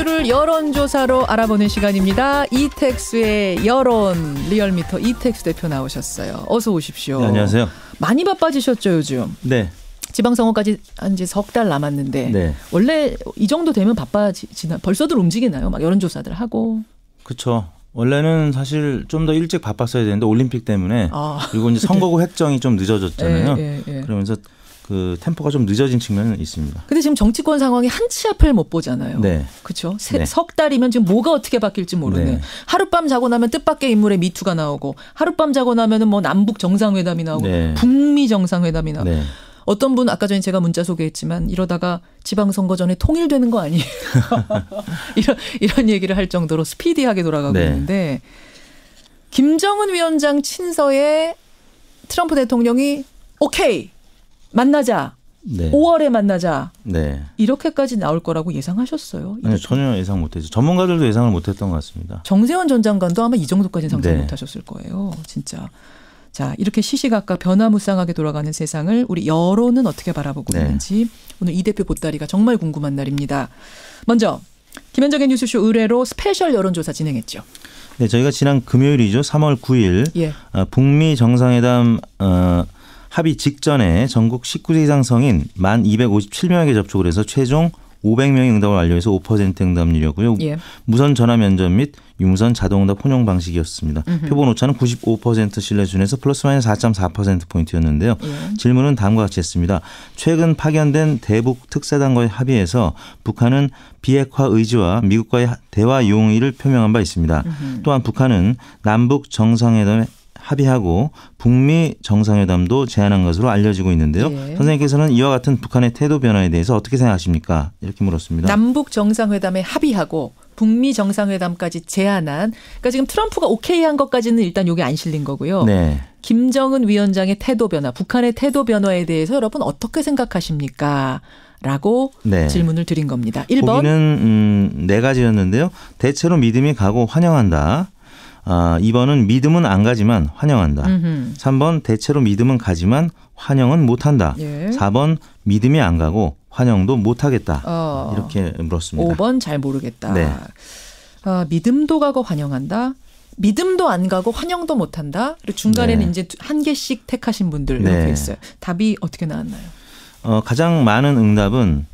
이슈를 여론조사로 알아보는 시간입니다. 이택수의 여론 리얼미터 이택수 대표 나오셨어요. 어서 오십시오. 네, 안녕하세요. 많이 바빠지셨죠 요즘? 네. 지방선거까지 한 지 석 달 남았는데 네. 원래 이 정도 되면 바빠지나 벌써들 움직이나요? 막 여론조사들 하고. 그렇죠. 원래는 사실 좀 더 일찍 바빴어야 되는데 올림픽 때문에 그리고 이제 선거구 획정이 좀 늦어졌잖아요. 그러면서 그 템포가 좀 늦어진 측면은 있습니다. 근데 지금 정치권 상황이 한 치 앞을 못 보잖아요. 네. 그렇죠. 네. 석 달이면 지금 뭐가 어떻게 바뀔지 모르는. 네. 하룻밤 자고 나면 뜻밖의 인물의 미투가 나오고 하룻밤 자고 나면은 뭐 남북 정상회담이 나오고 네. 북미 정상회담이 나오고. 네. 어떤 분 아까 전에 제가 문자 소개했지만 이러다가 지방선거 전에 통일되는 거 아니에요. 이런 얘기를 할 정도로 스피디하게 돌아가고 네. 있는데 김정은 위원장 친서에 트럼프 대통령이 오케이 만나자. 네. 5월에 만나자. 네. 이렇게까지 나올 거라고 예상하셨어요? 아니요, 전혀 예상 못했죠. 전문가들도 예상을 못했던 것 같습니다. 정세현 전 장관도 아마 이 정도까지는 상상 네. 못하셨을 거예요. 진짜. 자, 이렇게 시시각각 변화무쌍하게 돌아가는 세상을 우리 여론은 어떻게 바라보고 네. 있는지 오늘 이 대표 보따리가 정말 궁금한 날입니다. 먼저 김현정의 뉴스쇼 의뢰로 스페셜 여론조사 진행했죠. 네, 저희가 지난 금요일이죠. 3월 9일 예. 북미 정상회담 합의 직전에 전국 19세 이상 성인 1,257명에게 접촉을 해서 최종 500명의 응답을 완료해서 5% 응답률이었고요. 예. 무선 전화 면접 및 유무선 자동응답 혼용 방식이었습니다. 표본 오차는 95% 신뢰 수준에서 플러스 마이너스 4.4%포인트였는데요. 예. 질문은 다음과 같이 했습니다. 최근 파견된 대북 특사단과의 합의에서 북한은 비핵화 의지와 미국과의 대화 용의를 표명한 바 있습니다. 또한 북한은 남북 정상회담에 합의하고 북미 정상회담도 제안한 것으로 알려지고 있는데요. 예. 선생님께서는 이와 같은 북한의 태도 변화에 대해서 어떻게 생각하십니까? 이렇게 물었습니다. 남북 정상회담에 합의하고 북미 정상회담까지 제안한 그러니까 지금 트럼프가 오케이 한 것까지는 일단 여기 안 실린 거고요. 네. 김정은 위원장의 태도 변화, 북한의 태도 변화에 대해서 여러분 어떻게 생각하십니까? 라고 네. 질문을 드린 겁니다. 1번. 보기는 네 가지였는데요. 대체로 믿음이 가고 환영한다. 2번은 믿음은 안 가지만 환영한다. 3번 대체로 믿음은 가지만 환영은 못한다. 예. 4번 믿음이 안 가고 환영도 못하겠다. 이렇게 물었습니다. 5번 잘 모르겠다. 네. 믿음도 가고 환영한다. 믿음도 안 가고 환영도 못한다. 그리고 중간에는 네. 이제 한 개씩 택하신 분들 네. 이렇게 있어요. 답이 어떻게 나왔나요? 가장 많은 응답은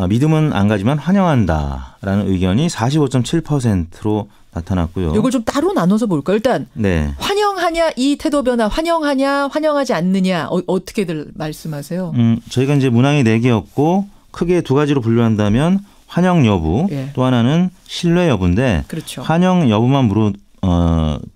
믿음은 안 가지만 환영한다라는 의견이 45.7%로 나타났고요. 이걸 좀 따로 나눠서 볼까요? 일단 네. 환영하냐 이 태도 변화 환영하냐 환영하지 않느냐 어떻게들 말씀하세요? 저희가 이제 문항이 4개였고 크게 두 가지로 분류한다면 환영 여부 예. 또 하나는 신뢰 여부인데 그렇죠. 환영 여부만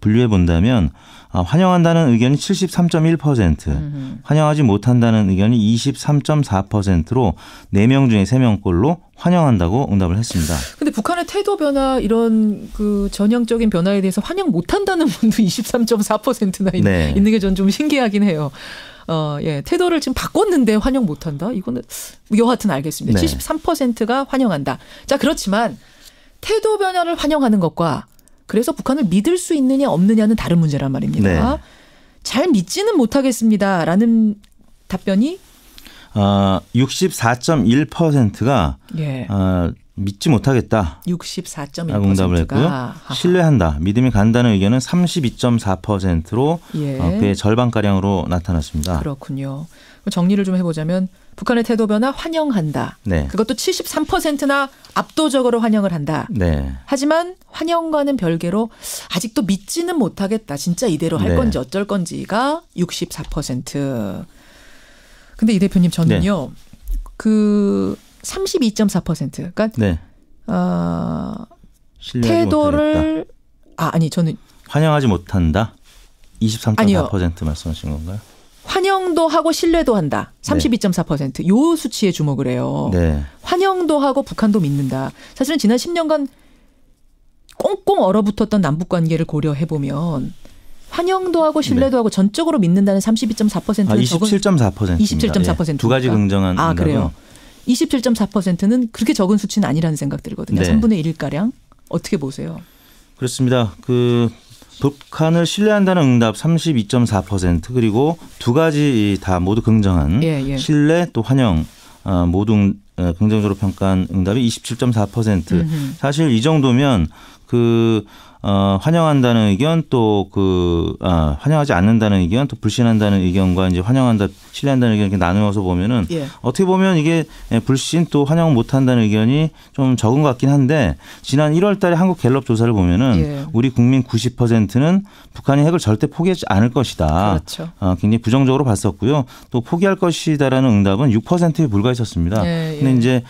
분류해 본다면 환영한다는 의견이 73.1%, 환영하지 못한다는 의견이 23.4%로 4명 중에 3명꼴로 환영한다고 응답을 했습니다. 근데 북한의 태도 변화 이런 그 전형적인 변화에 대해서 환영 못한다는 분도 23.4%나 네. 있는 게 전 좀 신기하긴 해요. 예, 태도를 지금 바꿨는데 환영 못한다? 이거는 여하튼 알겠습니다. 네. 73%가 환영한다. 자, 그렇지만 태도 변화를 환영하는 것과 그래서 북한을 믿을 수 있느냐 없느냐는 다른 문제란 말입니다. 네. 잘 믿지는 못하겠습니다라는 답변이 64.1%가 예. 믿지 못하겠다. 64.1%가 응답을 했고요. 신뢰한다. 믿음이 간다는 의견은 32.4%로 예. 그의 절반가량으로 나타났습니다. 그렇군요. 정리를 좀 해보자면 북한의 태도 변화 환영한다. 네. 그것도 73%나 압도적으로 환영을 한다. 네. 하지만 환영과는 별개로 아직도 믿지는 못하겠다. 진짜 이대로 할 네. 건지 어쩔 건지가 64%. 근데 이 대표님 저는요. 그 32.4% 그러니까 네. 신뢰하지 태도를 못하겠다. 아니 저는 환영하지 못한다. 23.4% 아니요. 말씀하신 건가요? 환영도 하고 신뢰도 한다. 32.4%. 요 수치에 주목을 해요. 네. 환영도 하고 북한도 믿는다. 사실은 지난 10년간 꽁꽁 얼어붙었던 남북관계를 고려해보면 환영도 하고 신뢰도 하고 전적으로 믿는다는 32.4%는 27.4%입니다. 27.4%. 두 가지 긍정한 응답은. 그래요. 27.4%는 그렇게 적은 수치는 아니라는 생각 들거든요. 네. 3분의 1가량. 어떻게 보세요? 그렇습니다. 북한을 신뢰한다는 응답 32.4% 그리고 두 가지 다 모두 긍정한 예. 신뢰 또 환영 모두 긍정적으로 평가한 응답이 27.4%. 사실 이 정도면 환영한다는 의견 또 환영하지 않는다는 의견 또 불신한다는 의견과 이제 환영한다 신뢰한다는 의견 이렇게 나누어서 보면은 예. 어떻게 보면 이게 불신 또 환영 못한다는 의견이 좀 적은 것 같긴 한데 지난 1월달에 한국 갤럽 조사를 보면은 예. 우리 국민 90%는 북한이 핵을 절대 포기하지 않을 것이다. 그렇죠. 굉장히 부정적으로 봤었고요. 또 포기할 것이다라는 응답은 6%에 불과했었습니다. 예. 근데 이제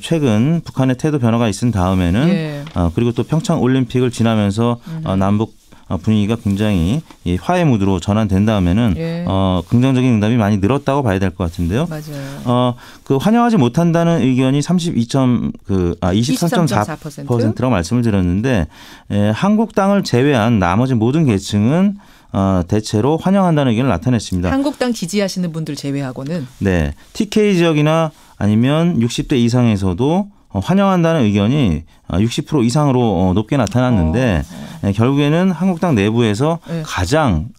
최근 북한의 태도 변화가 있은 다음에는 예. 그리고 또 평창 올림픽을 지나면서 남북 분위기가 굉장히 화해 무드로 전환된 다음에는 예. 긍정적인 응답이 많이 늘었다고 봐야 될 것 같은데요. 맞아요. 환영하지 못한다는 의견이 23.4%라고 말씀을 드렸는데 한국 당을 제외한 나머지 모든 계층은 대체로 환영한다는 의견을 나타냈습니다. 한국당 지지하시는 분들 제외하고는 네, TK 지역이나 아니면 60대 이상에서도 환영한다는 의견이 60% 이상으로 높게 나타났는데 결국에는 한국당 내부에서 네. 가장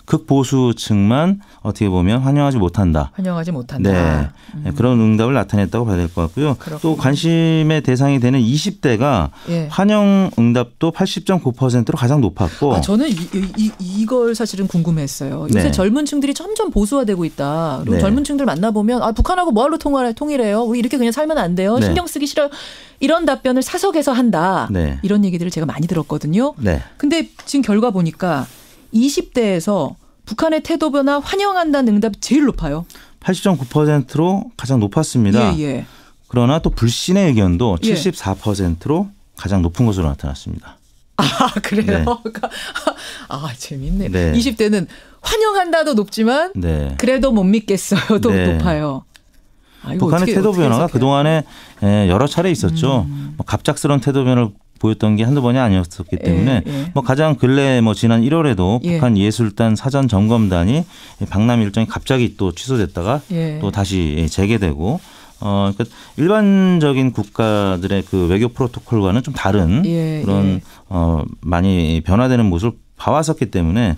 극보수층만 어떻게 보면 환영하지 못한다. 환영하지 못한다. 네. 그런 응답을 나타냈다고 봐야 될 것 같고요. 그렇군요. 또 관심의 대상이 되는 20대가 예. 환영 응답도 80.9%로 가장 높았고 저는 이걸 사실은 궁금했어요. 요새 네. 젊은 층들이 점점 보수화되고 있다. 그리고 네. 젊은 층들 만나보면 북한하고 뭐하러 통일해요? 우리 이렇게 그냥 살면 안 돼요. 네. 신경 쓰기 싫어요. 이런 답변을 사석에서 한다. 네. 이런 얘기들을 제가 많이 들었거든요. 네. 근데 지금 결과 보니까 20대에서 북한의 태도 변화 환영한다는 응답이 제일 높아요. 80.9%로 가장 높았습니다. 예. 그러나 또 불신의 의견도 예. 74%로 가장 높은 것으로 나타났습니다. 그래요? 네. 재밌네. 네. 20대는 환영한다도 높지만 네. 그래도 못 믿겠어요도 네. 높아요. 북한의 태도 변화가 그동안에 여러 차례 있었죠. 갑작스러운 태도 변화를 보였던 게 한두 번이 아니었었기 때문에 가장 근래 지난 1월에도 북한 예술단 사전 점검단이 박람 일정이 갑자기 또 취소됐다가 또 다시 재개되고 그러니까 일반적인 국가들의 그 외교 프로토콜과는 좀 다른 그런 많이 변화되는 모습을 봐왔었기 때문에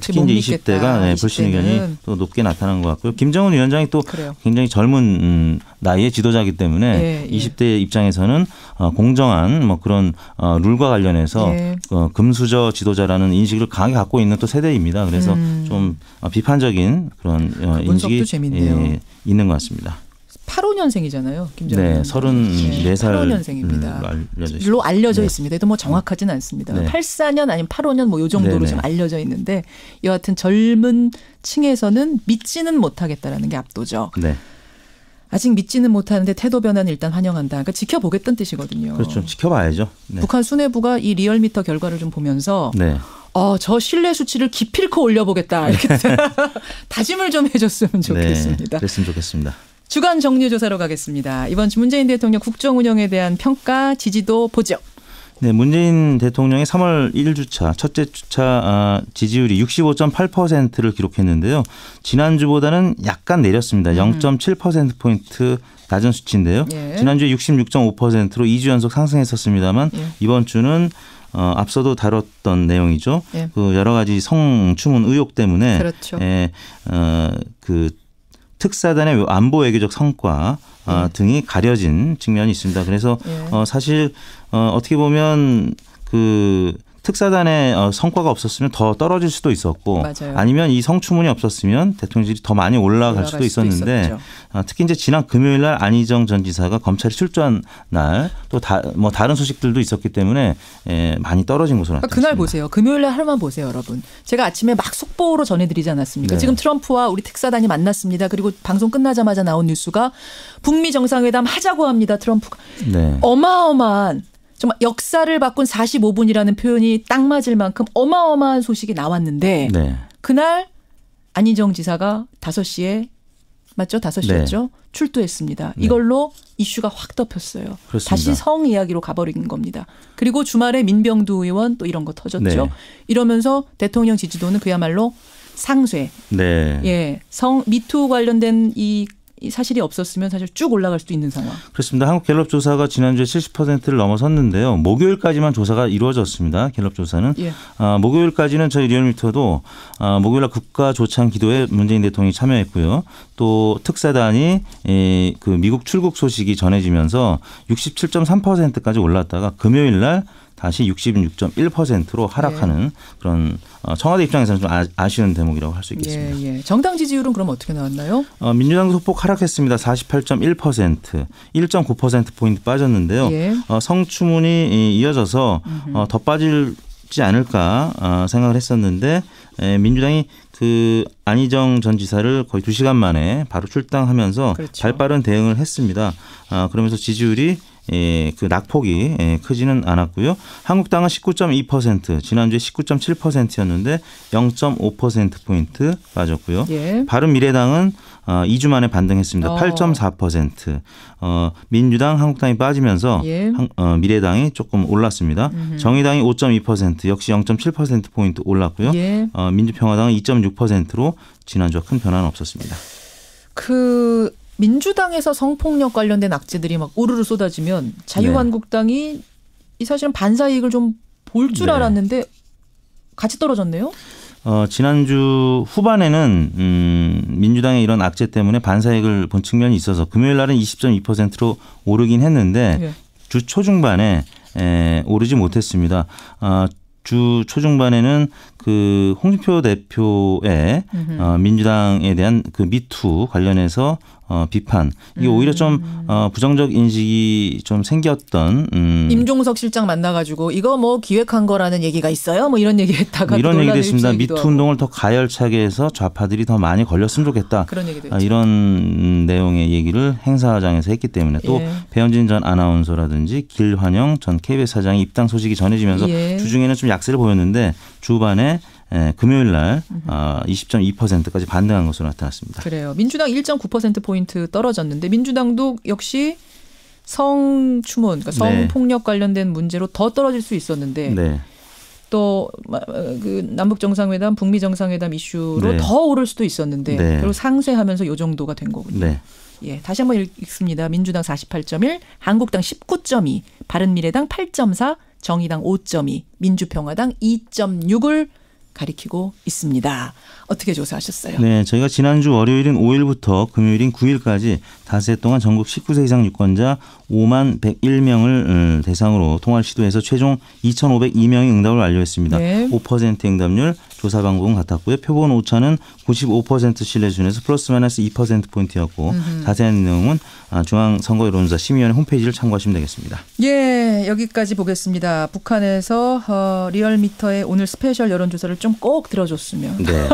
특히 이제 20대가 불신 의견이 또 높게 나타난 것 같고요. 김정은 위원장이 또 그래요. 굉장히 젊은 나이의 지도자이기 때문에 20대 입장에서는 공정한 그런 룰과 관련해서 금수저 지도자라는 인식을 강하게 갖고 있는 또 세대입니다. 그래서 좀 비판적인 그런 인식이 있는 것 같습니다. 85년생이잖아요. 김정은. 네, 34살 85년생입니다.로 알려져 있습니다. 또 정확하지는 않습니다. 84년 아니면 85년 요 정도로 좀 알려져 있는데 여하튼 젊은 층에서는 믿지는 못하겠다라는 게 압도죠. 네. 아직 믿지는 못하는데 태도 변화는 일단 환영한다. 그러니까 지켜보겠다는 뜻이거든요. 그렇죠. 지켜봐야죠. 네. 북한 수뇌부가 이 리얼미터 결과를 좀 보면서 저 신뢰 수치를 기필코 올려보겠다. 이렇게 다짐을 좀 해줬으면 좋겠습니다. 네, 그랬으면 좋겠습니다. 주간 정리조사로 가겠습니다. 이번 주 문재인 대통령 국정 운영에 대한 평가, 지지도 보죠. 네, 문재인 대통령의 3월 1주차 첫째 주차 지지율이 65.8%를 기록했는데요. 지난주보다는 약간 내렸습니다. 0.7%포인트 낮은 수치인데요. 지난주에 66.5%로 2주 연속 상승했었습니다만 이번 주는 앞서도 다뤘던 내용이죠. 그 여러 가지 성추문 의혹 때문에 그 특사단의 안보 외교적 성과 등이 가려진 측면이 있습니다. 그래서 사실 어떻게 보면 그 특사단의 성과가 없었으면 더 떨어질 수도 있었고 아니면 이 성추문이 없었으면 대통령실이 더 많이 올라갈 수도 있었는데 특히 이제 지난 금요일 날 안희정 전 지사가 검찰에 출두한 날 또 다른 소식들도 있었기 때문에 많이 떨어진 것으로 나타났습니다. 그날 보세요. 금요일 날 하루만 보세요, 여러분. 제가 아침에 막 속보로 전해드리지 않았습니까? 네. 지금 트럼프와 우리 특사단이 만났습니다. 그리고 방송 끝나자마자 나온 뉴스가 북미 정상회담 하자고 합니다. 트럼프가. 어마어마한 정말 역사를 바꾼 45분이라는 표현이 딱 맞을 만큼 어마어마한 소식이 나왔는데 그날 안희정 지사가 5시에 맞죠? 5시였죠? 출두했습니다. 이걸로 이슈가 확 덮였어요. 그렇습니다. 다시 성 이야기로 가버린 겁니다. 그리고 주말에 민병두 의원 또 이런 거 터졌죠. 이러면서 대통령 지지도는 그야말로 상쇄. 성 미투 관련된 이 이 사실이 없었으면 사실 쭉 올라갈 수도 있는 상황. 그렇습니다. 한국 갤럽 조사가 지난주에 70%를 넘어섰는데요. 목요일까지만 조사가 이루어졌습니다. 갤럽 조사는. 예. 목요일까지는 저희 리얼미터도 목요일날 국가조찬 기도에 문재인 대통령이 참여했고요. 또 특사단이 그 미국 출국 소식이 전해지면서 67.3%까지 올랐다가 금요일날 다시 66.1%로 하락하는 예. 그런 청와대 입장에서는 좀 아쉬운 대목이라고 할 수 있겠습니다. 예, 예. 정당 지지율은 그럼 어떻게 나왔나요? 민주당 소폭 하락했습니다. 48.1%, 1.9%포인트 빠졌는데요. 예. 성추문이 이어져서 더 빠지지 않을까 생각을 했었는데 민주당이 그 안희정 전 지사를 거의 2시간 만에 바로 출당하면서 그렇죠. 발빠른 대응을 했습니다. 그러면서 지지율이 그 낙폭이 크지는 않았고요. 한국당은 19.2%, 지난주에 19.7%였는데 0.5%포인트 빠졌고요. 예. 바른미래당은 2주 만에 반등했습니다. 8.4%. 민주당, 한국당이 빠지면서 예. 미래당이 조금 올랐습니다. 정의당이 5.2%, 역시 0.7%포인트 올랐고요. 예. 민주평화당은 2.6%로 지난주와 큰 변화는 없었습니다. 민주당에서 성폭력 관련된 악재들이 막 우르르 쏟아지면 자유한국당이 네. 이 사실은 반사 이익을 좀 볼 줄 네. 알았는데 같이 떨어졌네요. 지난주 후반에는 민주당의 이런 악재 때문에 반사 이익을 본 측면이 있어서 금요일 날은 20.2%로 오르긴 했는데 네. 주 초중반에 오르지 못했습니다. 주 초중반에는 그 홍준표 대표의 민주당에 대한 그 미투 관련해서 비판 이게 오히려 좀 부정적 인식이 좀 생겼던 임종석 실장 만나가지고 이거 뭐 기획한 거라는 얘기가 있어요? 뭐 이런 얘기했다가 이런 얘기도 했습니다. 미투 운동을 더 가열차게 해서 좌파들이 더 많이 걸렸으면 좋겠다. 그런 얘기도 했죠. 이런 내용의 얘기를 행사장에서 했기 때문에 또 예. 배현진 전 아나운서라든지 길환영 전 KBS 사장이 입당 소식이 전해지면서 예. 주중에는 좀 약세를 보였는데 주반에 금요일 날 20.2%까지 반등한 것으로 나타났습니다. 그래요. 민주당 1.9%포인트 떨어졌는데 민주당도 역시 성추문, 그러니까 성폭력 관련된 문제로 더 떨어질 수 있었는데 네. 또 그 남북 정상회담, 북미 정상회담 이슈로 네. 더 오를 수도 있었는데 네. 그리고 상쇄하면서 이 정도가 된 거군요. 네. 예, 다시 한번 읽습니다. 민주당 48.1, 한국당 19.2, 바른미래당 8.4, 정의당 5.2, 민주평화당 2.6을 가리키고 있습니다. 어떻게 조사하셨어요? 네, 저희가 지난주 월요일인 5일부터 금요일인 9일까지 닷새 동안 전국 19세 이상 유권자 5만 101명을 대상으로 통화를 시도해서 최종 2,502명이 응답을 완료했습니다. 네. 5% 응답률, 조사 방법은 같았고요. 표본 오차는 95% 신뢰 수준에서 플러스 마이너스 2%포인트였고 자세한 내용은 중앙선거여론조사 심의위원회 홈페이지를 참고하시면 되겠습니다. 예, 여기까지 보겠습니다. 북한에서 리얼미터의 오늘 스페셜 여론조사를 좀 꼭 들어줬으면. 네,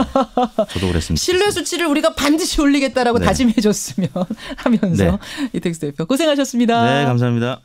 저도 그랬습니다. 신뢰 수치를 우리가 반드시 올리겠다라고 네. 다짐해 줬으면 하면서 네. 이택수 대표 고생하셨습니다. 네, 감사합니다.